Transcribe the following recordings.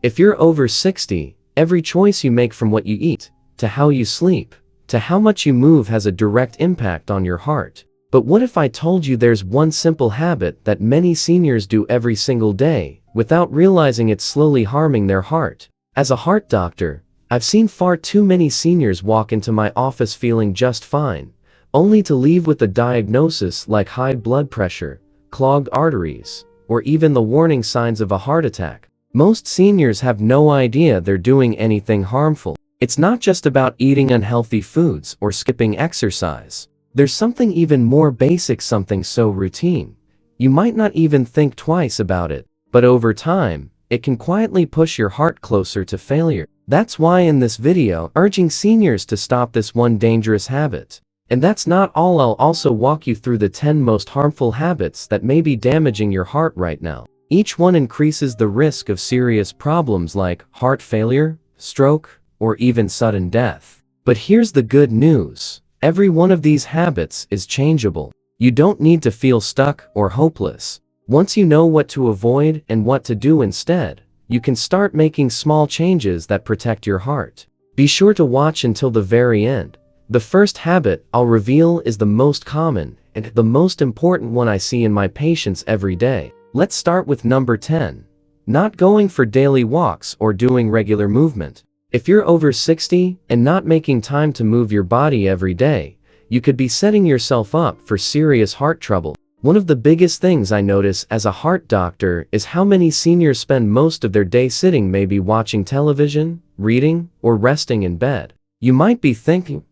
If you're over 60, every choice you make, from what you eat, to how you sleep, to how much you move, has a direct impact on your heart. But what if I told you there's one simple habit that many seniors do every single day, without realizing it's slowly harming their heart? As a heart doctor, I've seen far too many seniors walk into my office feeling just fine, only to leave with a diagnosis like high blood pressure, clogged arteries, or even the warning signs of a heart attack. Most seniors have no idea they're doing anything harmful. It's not just about eating unhealthy foods or skipping exercise. There's something even more basic, something so routine you might not even think twice about it, but over time, it can quietly push your heart closer to failure. That's why in this video, urging seniors to stop this one dangerous habit. And that's not all. I'll also walk you through the 10 most harmful habits that may be damaging your heart right now. Each one increases the risk of serious problems like heart failure, stroke, or even sudden death. But here's the good news. Every one of these habits is changeable. You don't need to feel stuck or hopeless. Once you know what to avoid and what to do instead, you can start making small changes that protect your heart. Be sure to watch until the very end. The first habit I'll reveal is the most common and the most important one I see in my patients every day. Let's start with number 10. Not going for daily walks or doing regular movement. If you're over 60 and not making time to move your body every day, you could be setting yourself up for serious heart trouble. One of the biggest things I notice as a heart doctor is how many seniors spend most of their day sitting, maybe watching television, reading, or resting in bed. You might be thinking,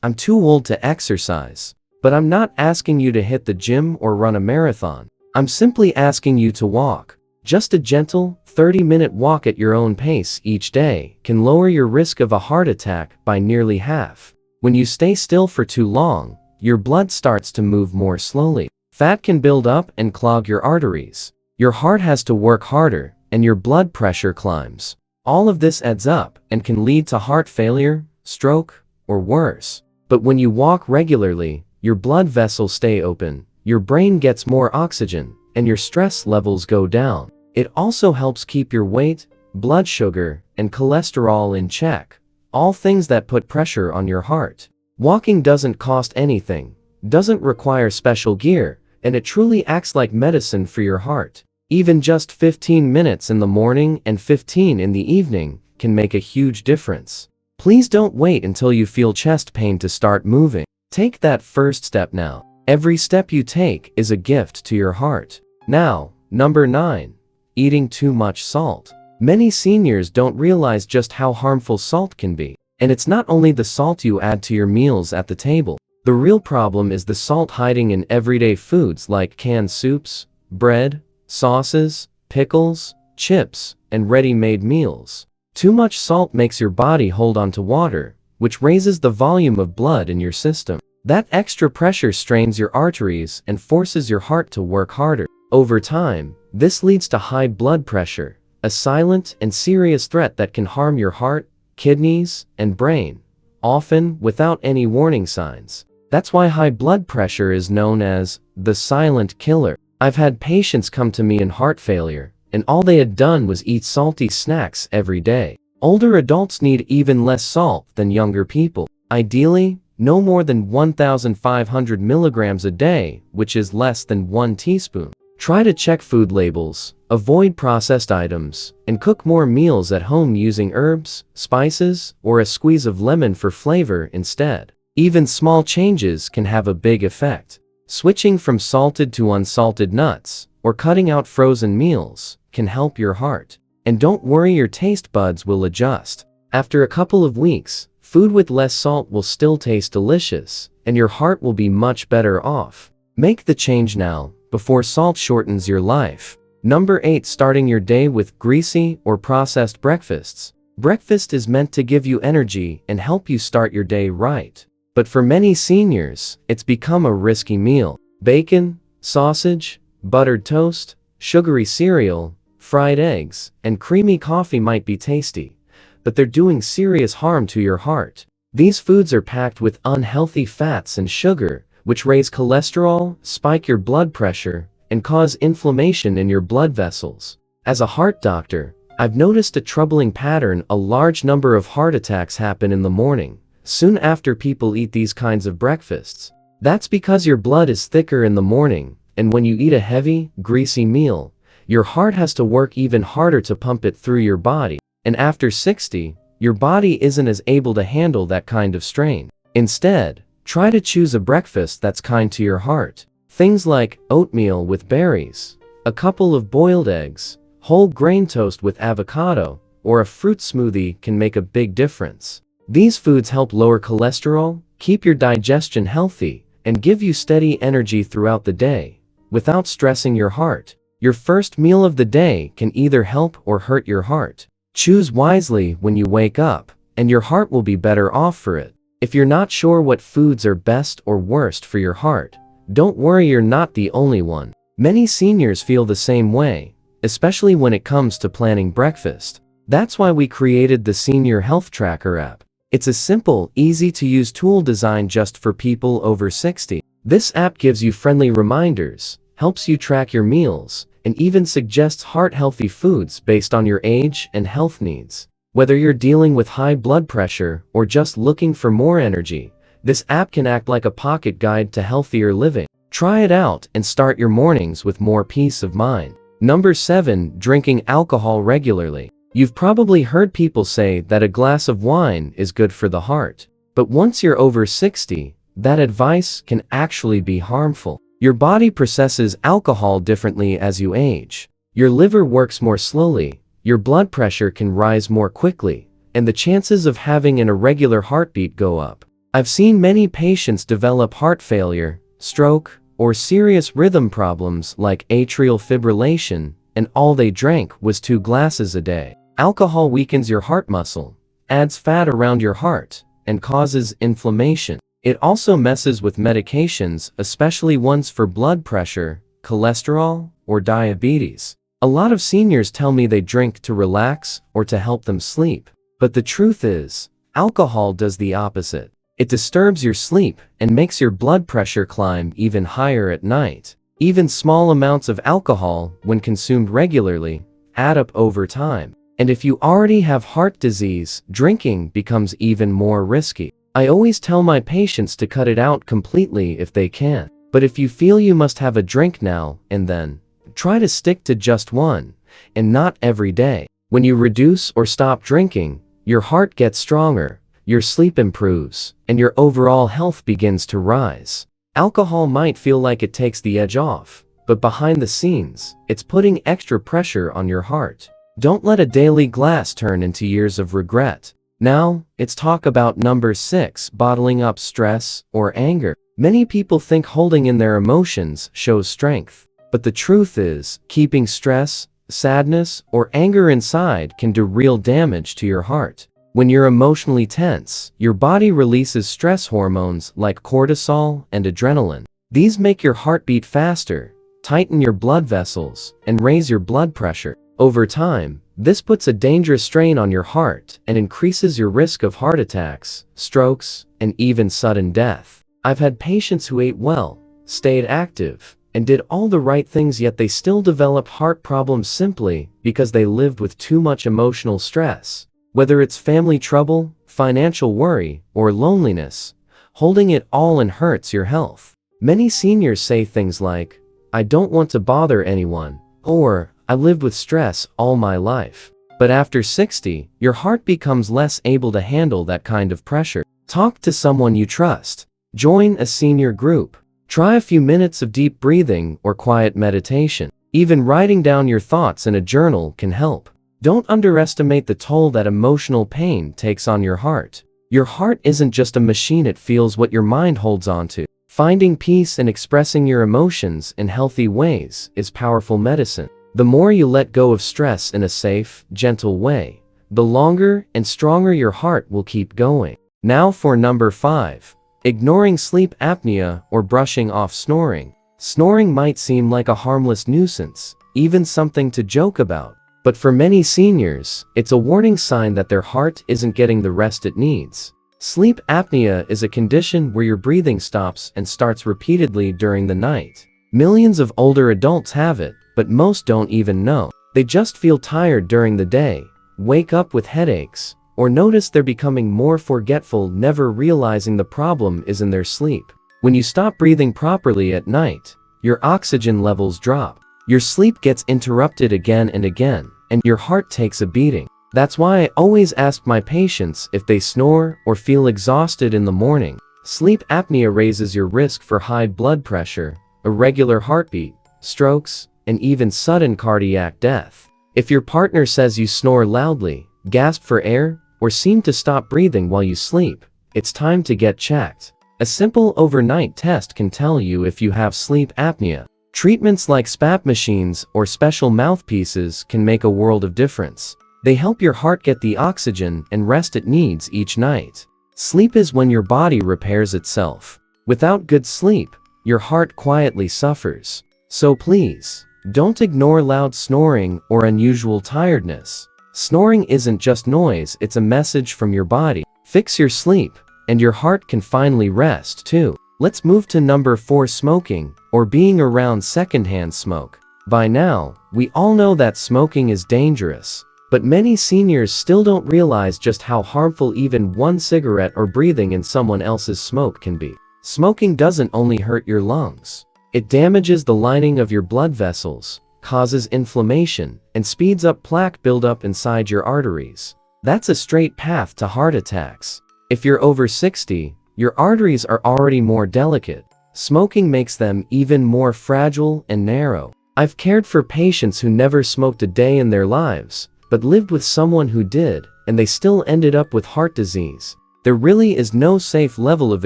I'm too old to exercise. But I'm not asking you to hit the gym or run a marathon. I'm simply asking you to walk. Just a gentle, 30-minute walk at your own pace each day can lower your risk of a heart attack by nearly half. When you stay still for too long, your blood starts to move more slowly. Fat can build up and clog your arteries. Your heart has to work harder, and your blood pressure climbs. All of this adds up and can lead to heart failure, stroke, or worse. But when you walk regularly, your blood vessels stay open, your brain gets more oxygen, and your stress levels go down. It also helps keep your weight, blood sugar, and cholesterol in check, all things that put pressure on your heart. Walking doesn't cost anything, doesn't require special gear, and it truly acts like medicine for your heart. Even just 15 minutes in the morning and 15 in the evening can make a huge difference. Please don't wait until you feel chest pain to start moving. Take that first step now. Every step you take is a gift to your heart. Now, number 9. Eating too much salt. Many seniors don't realize just how harmful salt can be. And it's not only the salt you add to your meals at the table. The real problem is the salt hiding in everyday foods like canned soups, bread, sauces, pickles, chips, and ready-made meals. Too much salt makes your body hold on to water, which raises the volume of blood in your system. That extra pressure strains your arteries and forces your heart to work harder. Over time, this leads to high blood pressure, a silent and serious threat that can harm your heart, kidneys, and brain, often without any warning signs. That's why high blood pressure is known as the silent killer. I've had patients come to me in heart failure, and all they had done was eat salty snacks every day. Older adults need even less salt than younger people. Ideally, no more than 1,500 milligrams a day, which is less than 1 teaspoon. Try to check food labels, avoid processed items, and cook more meals at home using herbs, spices, or a squeeze of lemon for flavor instead. Even small changes can have a big effect. Switching from salted to unsalted nuts, or cutting out frozen meals, can help your heart. And don't worry, your taste buds will adjust. After a couple of weeks, food with less salt will still taste delicious, and your heart will be much better off. Make the change now, before salt shortens your life. Number 8. Starting your day with greasy or processed breakfasts. Breakfast is meant to give you energy and help you start your day right. But for many seniors, it's become a risky meal. Bacon, sausage, buttered toast, sugary cereal, fried eggs, and creamy coffee might be tasty, but they're doing serious harm to your heart. These foods are packed with unhealthy fats and sugar, which raise cholesterol, spike your blood pressure, and cause inflammation in your blood vessels. As a heart doctor, I've noticed a troubling pattern: a large number of heart attacks happen in the morning, soon after people eat these kinds of breakfasts. That's because your blood is thicker in the morning, and when you eat a heavy, greasy meal, your heart has to work even harder to pump it through your body. And after 60, your body isn't as able to handle that kind of strain. Instead, try to choose a breakfast that's kind to your heart. Things like oatmeal with berries, a couple of boiled eggs, whole grain toast with avocado, or a fruit smoothie can make a big difference. These foods help lower cholesterol, keep your digestion healthy, and give you steady energy throughout the day, without stressing your heart. Your first meal of the day can either help or hurt your heart. Choose wisely when you wake up, and your heart will be better off for it. If you're not sure what foods are best or worst for your heart, don't worry, you're not the only one. Many seniors feel the same way, especially when it comes to planning breakfast. That's why we created the Senior Health Tracker app. It's a simple, easy-to-use tool designed just for people over 60. This app gives you friendly reminders, helps you track your meals, and even suggests heart-healthy foods based on your age and health needs. Whether you're dealing with high blood pressure or just looking for more energy, this app can act like a pocket guide to healthier living. Try it out and start your mornings with more peace of mind. Number 7. Drinking alcohol regularly. You've probably heard people say that a glass of wine is good for the heart. But once you're over 60, that advice can actually be harmful. Your body processes alcohol differently as you age. Your liver works more slowly, your blood pressure can rise more quickly, and the chances of having an irregular heartbeat go up. I've seen many patients develop heart failure, stroke, or serious rhythm problems like atrial fibrillation, and all they drank was 2 glasses a day. Alcohol weakens your heart muscle, adds fat around your heart, and causes inflammation. It also messes with medications, especially ones for blood pressure, cholesterol, or diabetes. A lot of seniors tell me they drink to relax or to help them sleep. But the truth is, alcohol does the opposite. It disturbs your sleep and makes your blood pressure climb even higher at night. Even small amounts of alcohol, when consumed regularly, add up over time. And if you already have heart disease, drinking becomes even more risky. I always tell my patients to cut it out completely if they can. But if you feel you must have a drink now and then, try to stick to just one, and not every day. When you reduce or stop drinking, your heart gets stronger, your sleep improves, and your overall health begins to rise. Alcohol might feel like it takes the edge off, but behind the scenes, it's putting extra pressure on your heart. Don't let a daily glass turn into years of regret. Now, let's talk about number 6, bottling up stress or anger. Many people think holding in their emotions shows strength. But the truth is, keeping stress, sadness, or anger inside can do real damage to your heart. When you're emotionally tense, your body releases stress hormones like cortisol and adrenaline. These make your heart beat faster, tighten your blood vessels, and raise your blood pressure. Over time, this puts a dangerous strain on your heart and increases your risk of heart attacks, strokes, and even sudden death. I've had patients who ate well, stayed active, and did all the right things, yet they still developed heart problems simply because they lived with too much emotional stress. Whether it's family trouble, financial worry, or loneliness, holding it all in hurts your health. Many seniors say things like, "I don't want to bother anyone," or "I lived with stress all my life." But after 60, your heart becomes less able to handle that kind of pressure. Talk to someone you trust. Join a senior group. Try a few minutes of deep breathing or quiet meditation. Even writing down your thoughts in a journal can help. Don't underestimate the toll that emotional pain takes on your heart. Your heart isn't just a machine, it feels what your mind holds on to. Finding peace and expressing your emotions in healthy ways is powerful medicine. The more you let go of stress in a safe, gentle way, the longer and stronger your heart will keep going. Now for number 5. Ignoring sleep apnea or brushing off snoring. Snoring might seem like a harmless nuisance, even something to joke about. But for many seniors, it's a warning sign that their heart isn't getting the rest it needs. Sleep apnea is a condition where your breathing stops and starts repeatedly during the night. Millions of older adults have it, but most don't even know. They just feel tired during the day, wake up with headaches, or notice they're becoming more forgetful, never realizing the problem is in their sleep. When you stop breathing properly at night, your oxygen levels drop. Your sleep gets interrupted again and again, and your heart takes a beating. That's why I always ask my patients if they snore or feel exhausted in the morning. Sleep apnea raises your risk for high blood pressure, irregular heartbeat, strokes, and even sudden cardiac death. If your partner says you snore loudly, gasp for air, or seem to stop breathing while you sleep, it's time to get checked. A simple overnight test can tell you if you have sleep apnea. Treatments like SPAP machines or special mouthpieces can make a world of difference. They help your heart get the oxygen and rest it needs each night. Sleep is when your body repairs itself. Without good sleep, your heart quietly suffers. So please, don't ignore loud snoring or unusual tiredness. Snoring isn't just noise, it's a message from your body. Fix your sleep, and your heart can finally rest too. Let's move to number 4, smoking, or being around secondhand smoke. By now, we all know that smoking is dangerous. But many seniors still don't realize just how harmful even one cigarette or breathing in someone else's smoke can be. Smoking doesn't only hurt your lungs. It damages the lining of your blood vessels, causes inflammation, and speeds up plaque buildup inside your arteries. That's a straight path to heart attacks. If you're over 60, your arteries are already more delicate. Smoking makes them even more fragile and narrow. I've cared for patients who never smoked a day in their lives, but lived with someone who did, and they still ended up with heart disease. There really is no safe level of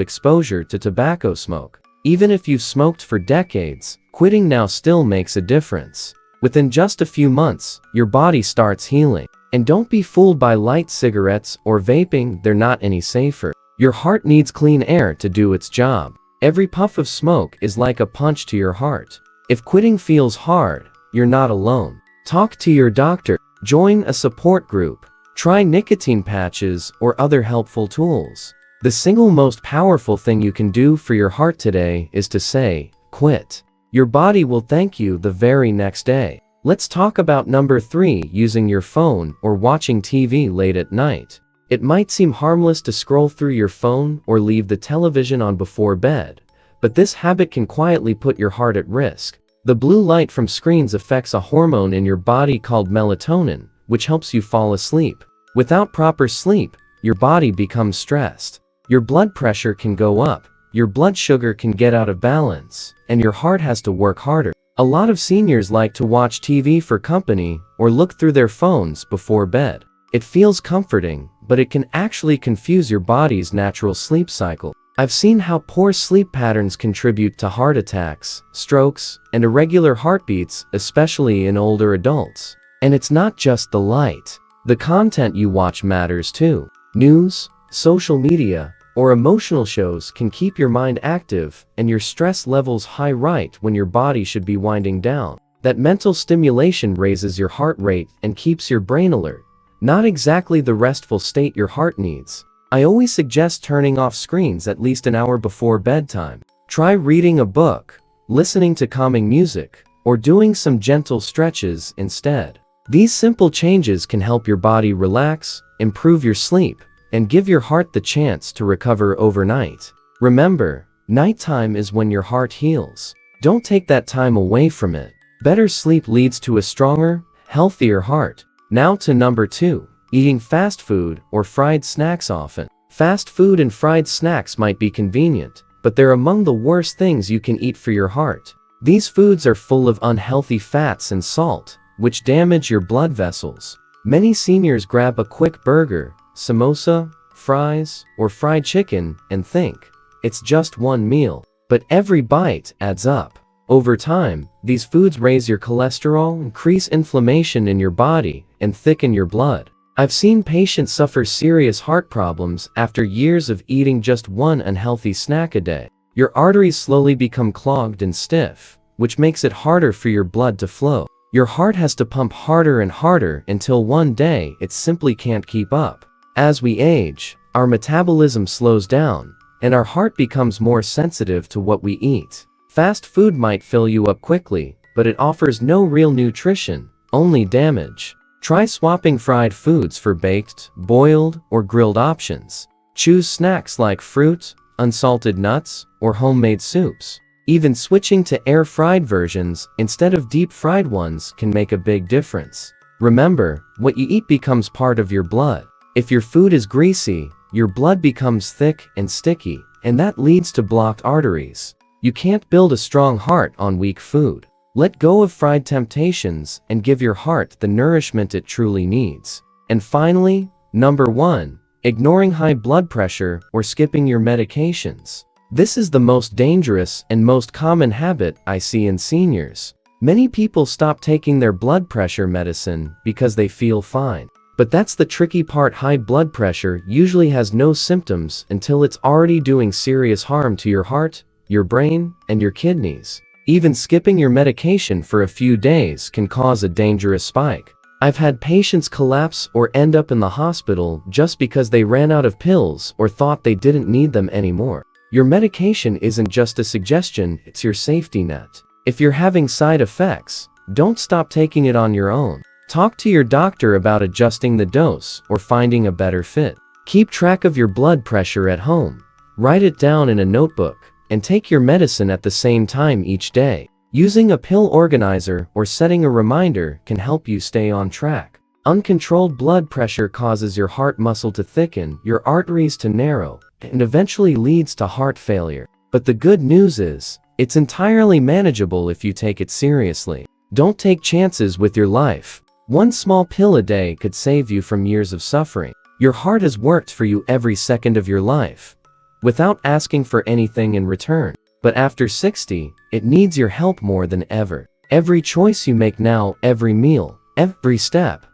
exposure to tobacco smoke. Even if you've smoked for decades, quitting now still makes a difference. Within just a few months, your body starts healing. And don't be fooled by light cigarettes or vaping, they're not any safer. Your heart needs clean air to do its job. Every puff of smoke is like a punch to your heart. If quitting feels hard, you're not alone. Talk to your doctor. Join a support group. Try nicotine patches or other helpful tools. The single most powerful thing you can do for your heart today is to say, quit. Your body will thank you the very next day. Let's talk about number 3, using your phone or watching TV late at night. It might seem harmless to scroll through your phone or leave the television on before bed, but this habit can quietly put your heart at risk. The blue light from screens affects a hormone in your body called melatonin, which helps you fall asleep. Without proper sleep, your body becomes stressed. Your blood pressure can go up, your blood sugar can get out of balance, and your heart has to work harder. A lot of seniors like to watch TV for company or look through their phones before bed. It feels comforting, but it can actually confuse your body's natural sleep cycle. I've seen how poor sleep patterns contribute to heart attacks, strokes, and irregular heartbeats, especially in older adults. And it's not just the light. The content you watch matters too. News, social media, or emotional shows can keep your mind active and your stress levels high right when your body should be winding down. That mental stimulation raises your heart rate and keeps your brain alert. Not exactly the restful state your heart needs. I always suggest turning off screens at least an hour before bedtime. Try reading a book, listening to calming music, or doing some gentle stretches instead. These simple changes can help your body relax, improve your sleep, and give your heart the chance to recover overnight. Remember, nighttime is when your heart heals. Don't take that time away from it. Better sleep leads to a stronger, healthier heart. Now to number 2. Eating fast food or fried snacks often. Fast food and fried snacks might be convenient, but they're among the worst things you can eat for your heart. These foods are full of unhealthy fats and salt, which damage your blood vessels. Many seniors grab a quick burger, samosa, fries, or fried chicken and think, it's just one meal. But every bite adds up. Over time, these foods raise your cholesterol, increase inflammation in your body, and thicken your blood. I've seen patients suffer serious heart problems after years of eating just one unhealthy snack a day. Your arteries slowly become clogged and stiff, which makes it harder for your blood to flow. Your heart has to pump harder and harder until one day it simply can't keep up. As we age, our metabolism slows down, and our heart becomes more sensitive to what we eat. Fast food might fill you up quickly, but it offers no real nutrition, only damage. Try swapping fried foods for baked, boiled, or grilled options. Choose snacks like fruit, unsalted nuts, or homemade soups. Even switching to air-fried versions instead of deep-fried ones can make a big difference. Remember, what you eat becomes part of your blood. If your food is greasy, your blood becomes thick and sticky, and that leads to blocked arteries. You can't build a strong heart on weak food. Let go of fried temptations and give your heart the nourishment it truly needs. And finally, number 1, ignoring high blood pressure or skipping your medications. This is the most dangerous and most common habit I see in seniors. Many people stop taking their blood pressure medicine because they feel fine. But that's the tricky part. High blood pressure usually has no symptoms until it's already doing serious harm to your heart, your brain, and your kidneys. Even skipping your medication for a few days can cause a dangerous spike. I've had patients collapse or end up in the hospital just because they ran out of pills or thought they didn't need them anymore. Your medication isn't just a suggestion, it's your safety net. If you're having side effects, don't stop taking it on your own. Talk to your doctor about adjusting the dose or finding a better fit. Keep track of your blood pressure at home. Write it down in a notebook, and take your medicine at the same time each day. Using a pill organizer or setting a reminder can help you stay on track. Uncontrolled blood pressure causes your heart muscle to thicken, your arteries to narrow, and eventually leads to heart failure. But the good news is, it's entirely manageable if you take it seriously. Don't take chances with your life. One small pill a day could save you from years of suffering. Your heart has worked for you every second of your life, without asking for anything in return. But after 60, it needs your help more than ever. Every choice you make now, every meal, every step,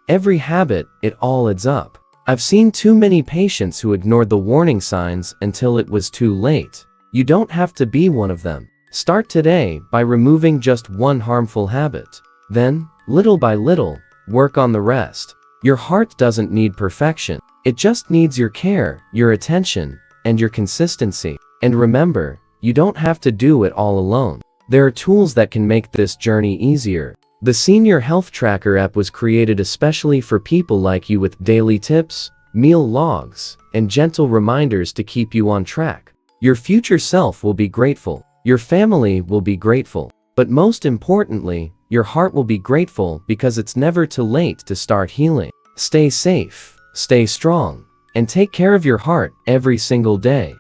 every habit, it all adds up. I've seen too many patients who ignored the warning signs until it was too late. You don't have to be one of them. Start today by removing just one harmful habit. Then, little by little, work on the rest. Your heart doesn't need perfection. It just needs your care, your attention, and your consistency. And remember, you don't have to do it all alone. There are tools that can make this journey easier. The Senior Health Tracker app was created especially for people like you with daily tips, meal logs, and gentle reminders to keep you on track. Your future self will be grateful. Your family will be grateful. But most importantly, your heart will be grateful because it's never too late to start healing. Stay safe, stay strong, and take care of your heart every single day.